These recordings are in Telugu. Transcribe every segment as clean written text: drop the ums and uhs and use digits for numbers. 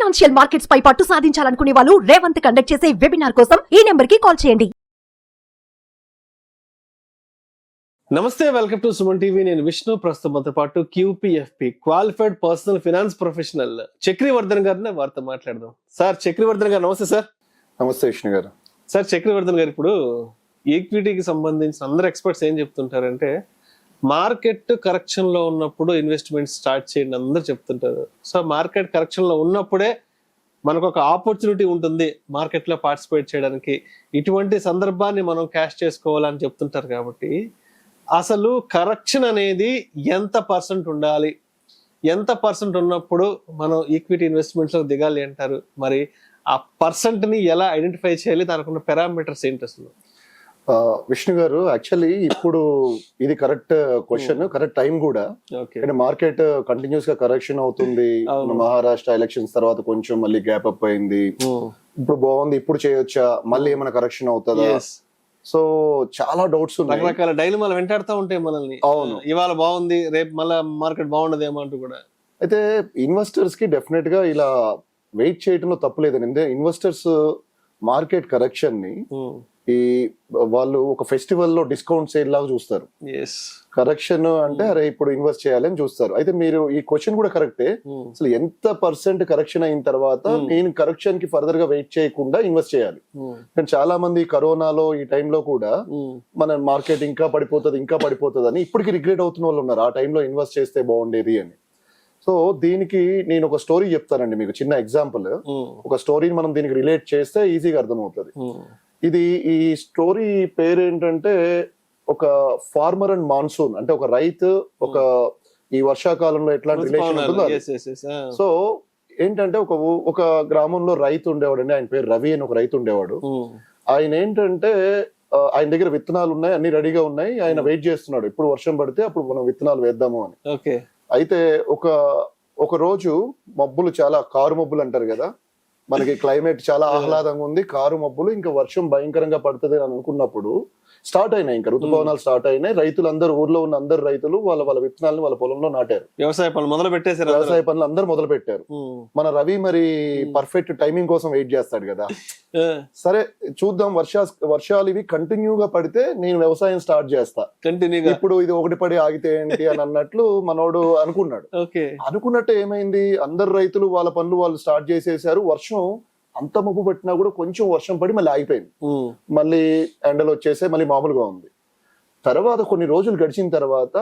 ఫైనాన్షియల్ మార్కెట్స్ పై పట్టు సాధించాలనుకునే వాళ్ళు రేవంత్ కండక్ట్ చేసే వెబినార్ కోసం ఈ నెంబర్ కి కాల్ చేయండి. నమస్తే, వెల్కమ్ టు సుమన్ టీవీ. నేను విష్ణు. ప్రస్తుతంతో పాటు QPFP qualified personal finance professional Chakravardhan గారిని వారితో మాట్లాడదాం. సార్ చక్రవర్ధన్ గారు నమస్తే. సార్ నమస్తే విష్ణు గారు. సార్ చక్రవర్ధన్ గారు, ఇప్పుడు ఈక్విటీకి సంబంధించిన అందరు ఎక్స్పర్ట్స్ ఏం చెప్తుంటారంటే మార్కెట్ కరెక్షన్ లో ఉన్నప్పుడు ఇన్వెస్ట్మెంట్ స్టార్ట్ చేయండి అందరు చెప్తుంటారు. సో మార్కెట్ కరెక్షన్ లో ఉన్నప్పుడే మనకు ఒక ఆపర్చునిటీ ఉంటుంది మార్కెట్ లో పార్టిసిపేట్ చేయడానికి. ఇటువంటి సందర్భాన్ని మనం క్యాష్ చేసుకోవాలని చెప్తుంటారు. కాబట్టి అసలు కరెక్షన్ అనేది ఎంత పర్సెంట్ ఉండాలి, ఎంత పర్సెంట్ ఉన్నప్పుడు మనం ఈక్విటీ ఇన్వెస్ట్మెంట్స్ లో దిగాలి అంటారు? మరి ఆ పర్సెంట్ ని ఎలా ఐడెంటిఫై చేయాలి, దానికి పారామీటర్స్ ఏంటి అసలు? విష్ణు గారు, యాక్చువల్లీ ఇప్పుడు ఇది కరెక్ట్ క్వశ్చన్, కరెక్ట్ టైం కూడా. మార్కెట్ కంటిన్యూస్ గా కరెక్షన్ అవుతుంది. మహారాష్ట్ర ఎలక్షన్స్ తర్వాత కొంచెం మళ్ళీ గ్యాప్ అప్ అయింది. ఇప్పుడు బాగుంది, ఇప్పుడు చేయొచ్చా, మళ్ళీ ఏమైనా కరెక్షన్ అవుతుందా? సో చాలా డౌట్స్ ఉన్నాయి, రకరకాల డైలమాలు వెంటాడుతూ ఉంటాయి మనల్ని. అవును, ఇవాళ బాగుంది, రేపు మళ్ళీ మార్కెట్ బాగుండదేమో అంటూ కూడా. అయితే ఇన్వెస్టర్స్ కి డెఫినెట్ గా ఇలా వెయిట్ చేయడంలో తప్పు లేదండి. ఇన్వెస్టర్స్ మార్కెట్ కరెక్షన్ ని ఈ వాళ్ళు ఒక ఫెస్టివల్ లో డిస్కౌంట్ సేల్ లాగా చూస్తారు. కరెక్షన్ అంటే అరే ఇప్పుడు ఇన్వెస్ట్ చేయాలని చూస్తారు. అయితే మీరు ఈ క్వశ్చన్ కూడా కరెక్టే. అసలు ఎంత పర్సెంట్ కరెక్షన్ అయిన తర్వాత నేను కరెక్షన్ కి ఫర్దర్ గా వెయిట్ చేయకుండా ఇన్వెస్ట్ చేయాలి? కానీ చాలా మంది కరోనాలో ఈ టైంలో కూడా మన మార్కెట్ ఇంకా పడిపోతుంది అని ఇప్పటికి రిగ్రెట్ అవుతున్న వాళ్ళు ఉన్నారు, ఆ టైంలో ఇన్వెస్ట్ చేస్తే బాగుండేది అని. సో దీనికి నేను ఒక స్టోరీ చెప్తానండి మీకు, చిన్న ఎగ్జాంపుల్. ఒక స్టోరీని మనం దీనికి రిలేట్ చేస్తే ఈజీగా అర్థమవుతుంది. ఇది ఈ స్టోరీ పేరేంటంటే ఒక ఫార్మర్ అండ్ మాన్సూన్. అంటే ఒక రైతు ఒక ఈ వర్షాకాలంలో ఎట్లాంటి రిలేషన్ ఉంటుందో. సో ఏంటంటే ఒక గ్రామంలో రైతు ఉండేవాడు, ఆయన పేరు రవి అని ఒక రైతు ఉండేవాడు. ఆయన ఏంటంటే ఆయన దగ్గర విత్తనాలు ఉన్నాయి, అన్ని రెడీగా ఉన్నాయి. ఆయన వెయిట్ చేస్తున్నాడు ఎప్పుడు వర్షం పడితే అప్పుడు మనం విత్తనాలు వేద్దాము అని. అయితే ఒక రోజు మబ్బులు, చాలా కారు మబ్బులు అంటారు కదా, మనకి క్లైమేట్ చాలా ఆహ్లాదంగా ఉంది, కారు మబ్బులు, ఇంకా వర్షం భయంకరంగా పడుతుంది అని అనుకున్నప్పుడు స్టార్ట్ అయినాయి, ఇంకా ఋతుపవనాలు స్టార్ట్ అయినాయి. రైతులందరూ, ఊర్లో ఉన్న అందరు రైతులు వాళ్ళ విత్తనాలను వాళ్ళ పొలంలో నాటారు. వ్యవసాయ పనులు అందరూ మొదలు పెట్టారు. మన రవి మరి పర్ఫెక్ట్ టైమింగ్ కోసం వెయిట్ చేస్తాడు కదా. సరే చూద్దాం, వర్షాలు ఇవి కంటిన్యూగా పడితే నేను వ్యవసాయం స్టార్ట్ చేస్తా, ఇప్పుడు ఇది ఒకటి పడి ఆగితే ఏంటి అని అన్నట్లు మనోడు అనుకున్నాడు. అనుకున్నట్టు ఏమైంది, అందరు రైతులు వాళ్ళ పనులు వాళ్ళు స్టార్ట్ చేసేసారు. వర్షం అంత మబ్బు పట్టినా కూడా కొంచెం వర్షం పడి మళ్ళీ ఆగిపోయింది. మళ్ళీ ఎండలు వచ్చేసే మళ్ళీ మామూలుగా ఉంది. తర్వాత కొన్ని రోజులు గడిచిన తర్వాత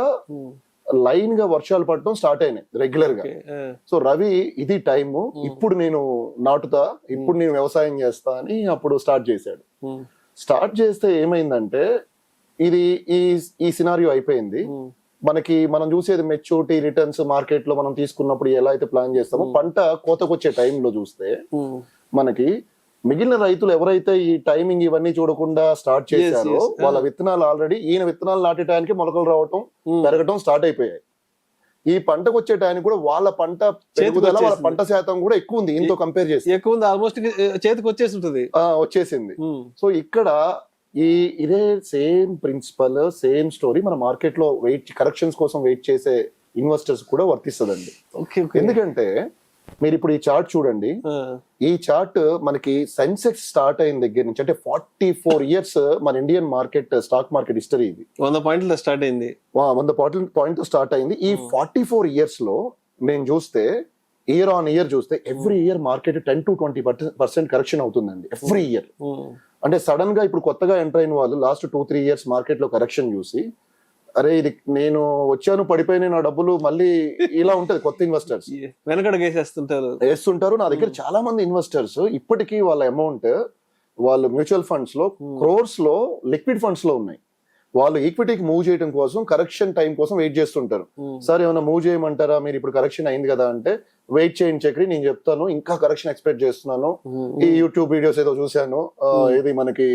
లైన్ గా వర్షాలు పడటం స్టార్ట్ అయినాయి రెగ్యులర్ గా. సో రవి ఇది టైము, ఇప్పుడు నేను నాటుతా, ఇప్పుడు నేను వ్యవసాయం చేస్తా అని అప్పుడు స్టార్ట్ చేశాడు. స్టార్ట్ చేస్తే ఏమైందంటే ఇది ఈ సినారియో అయిపోయింది. మనం చూసేది మెచ్యూరిటీ రిటర్న్స్ మార్కెట్ లో మనం తీసుకున్నప్పుడు ఎలా అయితే ప్లాన్ చేస్తామో, పంట కోతకొచ్చే టైంలో చూస్తే మనకి మిగిలిన రైతులు ఎవరైతే ఈ టైమింగ్ ఇవన్నీ చూడకుండా స్టార్ట్ చేశారో వాళ్ళ విత్తనాలు ఆల్రెడీ ఈయన విత్తనాలు నాటే టైంకి మొలకలు రావటం పెరగటం స్టార్ట్ అయిపోయాయి. ఈ పంటకు వచ్చే టైంకి కూడా వాళ్ళ పంట పెరుగుదల, వాళ్ళ పంట శాతం కూడా ఎక్కువ ఉంది, ఇంతో కంపేర్ చేసి ఎక్కువ ఉంది, ఆల్మోస్ట్ చేతికి వచ్చేసింది. సో ఇక్కడ ఇదే సేమ్ ప్రిన్సిపల్, సేమ్ స్టోరీ మన మార్కెట్ లో కరెక్షన్స్ కోసం వెయిట్ చేసే ఇన్వెస్టర్స్ కూడా వర్తిస్తుందండి. ఎందుకంటే మీరు ఇప్పుడు ఈ చార్ట్ చూడండి. ఈ చార్ట్ మనకి సెన్సెక్స్ స్టార్ట్ అయిన దగ్గర నుంచి, అంటే 44 years మన Indian market, stock market history ఇది 100 points స్టార్ట్ అయింది. 100 points స్టార్ట్ అయింది. ఈ 44 years లో నేను చూస్తే ఇయర్ ఆన్ ఇయర్ చూస్తే every year market 10 to 20% correction అవుతుందండి ఎవ్రీ ఇయర్. అంటే సడన్ గా ఇప్పుడు కొత్తగా ఎంటర్ అయిన వాళ్ళు లాస్ట్ 2-3 years మార్కెట్ లో కరెక్షన్ చూసి అరే ఇది నేను వచ్చాను పడిపోయిన నా డబ్బులు మళ్ళీ ఇలా ఉంటది. కొత్త ఇన్వెస్టర్స్ వేస్తుంటారు. నా దగ్గర చాలా మంది ఇన్వెస్టర్స్ ఇప్పటికీ వాళ్ళ అమౌంట్ వాళ్ళు మ్యూచువల్ ఫండ్స్ లో క్రోర్స్ లో లిక్విడ్ ఫండ్స్ లో ఉన్నాయి. వాళ్ళు ఈక్విటీకి మూవ్ చేయడం కోసం కరెక్షన్ టైం కోసం వెయిట్ చేస్తుంటారు. సార్ ఏమైనా మూవ్ చేయమంటారా, మీరు ఇప్పుడు కరెక్షన్ అయింది కదా అంటే, వెయిట్ చేయండి చక్రి, నేను చెప్తాను, ఇంకా కరెక్షన్ ఎక్స్పెక్ట్ చేస్తున్నాను. ఈ యూట్యూబ్ వీడియోస్ ఏదో చూశాను, ఇది మనకి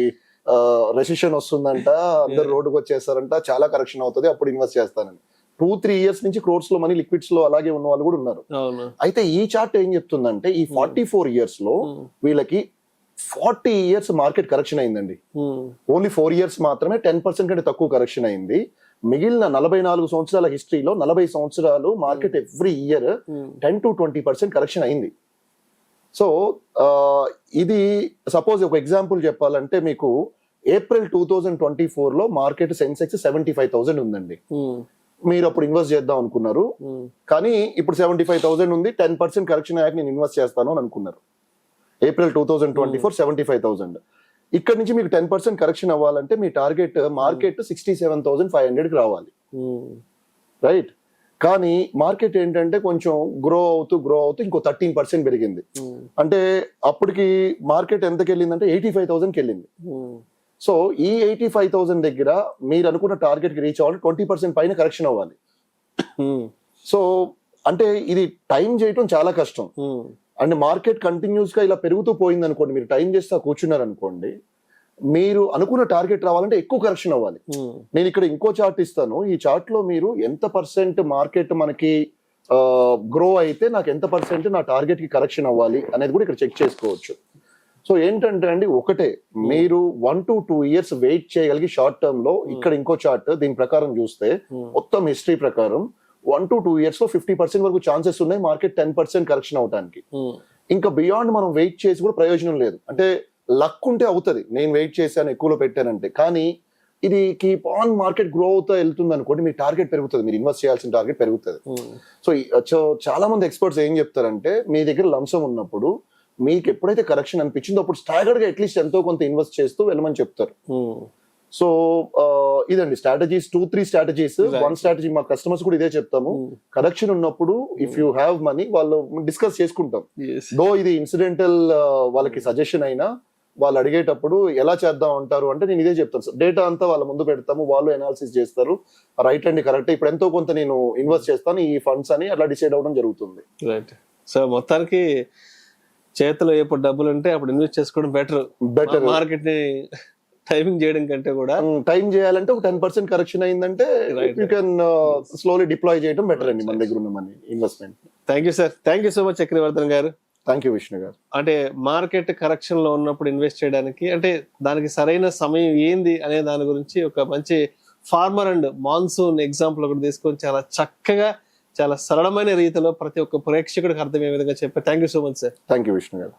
రెసిషన్ వస్తుందంట, అందరు రోడ్డుకు వచ్చేస్తారంట, చాలా కరెక్షన్ అవుతుంది, అప్పుడు ఇన్వెస్ట్ చేస్తానని 2-3 years నుంచి క్రోర్స్ లో మనీ లిక్విడ్స్ లో అలాగే ఉన్న వాళ్ళు కూడా ఉన్నారు. అయితే ఈ చార్ట్ ఏం చెప్తుందంటే ఈ 44 years లో వీళ్ళకి 40 years మార్కెట్ కరెక్షన్ అయిందండి. ఓన్లీ 4 years మాత్రమే 10% కంటే తక్కువ కరెక్షన్ అయింది. మిగిలిన 44 సంవత్సరాల హిస్టరీలో 40 సంవత్సరాలు market every year 10 to 20% correction అయింది. సో ఇది సపోజ్ ఒక ఎగ్జాంపుల్ చెప్పాలంటే మీకు ఏప్రిల్ 2024 లో మార్కెట్ సెన్సెక్స్ 75,000 ఉందండి. మీరు అప్పుడు ఇన్వెస్ట్ చేద్దాం అనుకున్నారు, కానీ ఇప్పుడు 75,000 ఉంది, 10% కరెక్షన్ అయ్యాక నేను ఇన్వెస్ట్ చేస్తాను అని అనుకున్నారు. ఏప్రిల్ 2024 75,000. ఇక్కడ నుంచి మీకు 10% కరెక్షన్ అవ్వాలంటే మీ టార్గెట్ మార్కెట్ 67,500కి రావాలి, రైట్? కానీ మార్కెట్ ఏంటంటే కొంచెం గ్రో అవుతూ ఇంకో 13% పెరిగింది. అంటే అప్పటికి మార్కెట్ ఎంతకి వెళ్ళిందంటే 85,000కి వెళ్ళింది. సో ఈ 85,000 దగ్గర మీరు అనుకున్న టార్గెట్ కి రీచ్ అవ్వాలి, 20% పైన కరెక్షన్ అవ్వాలి. సో అంటే ఇది టైం చేయటం చాలా కష్టం. అండ్ మార్కెట్ కంటిన్యూస్ గా ఇలా పెరుగుతూ పోయింది అనుకోండి, మీరు టైం చేస్తా కూర్చున్నారు అనుకోండి, మీరు అనుకున్న టార్గెట్ రావాలంటే ఎక్కువ కరెక్షన్ అవ్వాలి. నేను ఇక్కడ ఇంకో చార్ట్ ఇస్తాను. ఈ చార్ట్ లో మీరు ఎంత పర్సెంట్ మార్కెట్ మనకి గ్రో అయితే నాకు ఎంత పర్సెంట్ నా టార్గెట్ కి కరెక్షన్ అవ్వాలి అనేది కూడా ఇక్కడ చెక్ చేసుకోవచ్చు. సో ఏంటంటే అండి, ఒకటే మీరు 1 to 2 years వెయిట్ చేయగలిగి షార్ట్ టర్మ్ లో, ఇక్కడ ఇంకో చార్ట్ దీని ప్రకారం చూస్తే మొత్తం హిస్టరీ ప్రకారం 1 to 2 years లో 50% వరకు ఛాన్సెస్ ఉన్నాయి మార్కెట్ 10% కరెక్షన్ అవడానికి. ఇంకా బియాండ్ మనం వెయిట్ చేసి కూడా ప్రయోజనం లేదు. అంటే లక్ ఉంటే అవుతుంది, నేను వెయిట్ చేశాను ఎక్కువలో పెట్టానంటే, కానీ ఇది కీప్ ఆన్ మార్కెట్ గ్రో అవుతా వెళ్తుంది అనుకోండి, మీ టార్గెట్ పెరుగుతుంది, మీరు ఇన్వెస్ట్ చేయాల్సిన టార్గెట్ పెరుగుతుంది. సో చాలా మంది ఎక్స్పర్ట్స్ ఏం చెప్తారంటే, మీ దగ్గర లంసం ఉన్నప్పుడు మీకు ఎప్పుడైతే కరెక్షన్ అనిపించిందో అప్పుడు స్టాగర్డ్ గా అట్లీస్ట్ ఎంతో కొంత ఇన్వెస్ట్ చేస్తూ వెళ్ళమని చెప్తారు. సో ఇదండి స్ట్రాటజీస్, 2-3 స్ట్రాటజీస్. 1 స్ట్రాటజీ మా కస్టమర్స్ కూడా ఇదే చెప్తాము, కరెక్షన్ ఉన్నప్పుడు ఇఫ్ యూ హ్యావ్ మనీ వాళ్ళు డిస్కస్ చేసుకుంటాం. దో ఇది ఇన్సిడెంటల్ వాళ్ళకి సజెషన్ అయినా వాళ్ళు అడిగేటప్పుడు ఎలా చేద్దాం అంటారు అంటే నేను ఇదే చెప్తాను. డేటా అంతా వాళ్ళ ముందు పెడతాము, వాళ్ళు అనాలిసిస్ చేస్తారు, రైట్ అండి కరెక్ట్, ఇప్పుడు ఎంతో కొంత నేను ఇన్వెస్ట్ చేస్తాను ఈ ఫండ్స్ అని అట్లా డిసైడ్ అవ్వడం జరుగుతుంది. రైట్. సో మొత్తానికి చేతిలో ఎప్పుడు డబ్బులు ఉంటే అప్పుడు ఇన్వెస్ట్ చేసుకోవడం బెటర్. మార్కెట్ ని టైమింగ్ చేయడం కంటే కూడా టైం చేయాలంటే ఒక 10% కరెక్షన్ అయిందంటే యూ కెన్ స్లోలీ డిప్లాయ్ చేయడం బెటర్ అండి మన దగ్గర ఉన్న money investment. Thank you sir, thank you so much Chakravardhan garu. Thank you Vishnu గారు. అంటే మార్కెట్ కరెక్షన్ లో ఉన్నప్పుడు ఇన్వెస్ట్ చేయడానికి అంటే దానికి సరైన సమయం ఏంది అనే దాని గురించి ఒక మంచి ఫార్మర్ అండ్ మాన్సూన్ ఎగ్జాంపుల్ ఒకటి తీసుకొని చాలా చక్కగా, చాలా సరళమైన రీతిలో ప్రతి ఒక్క ప్రేక్షకుడికి అర్థమయ్యే విధంగా చెప్పారు. Thank you so much sir. Thank you Vishnu గారు.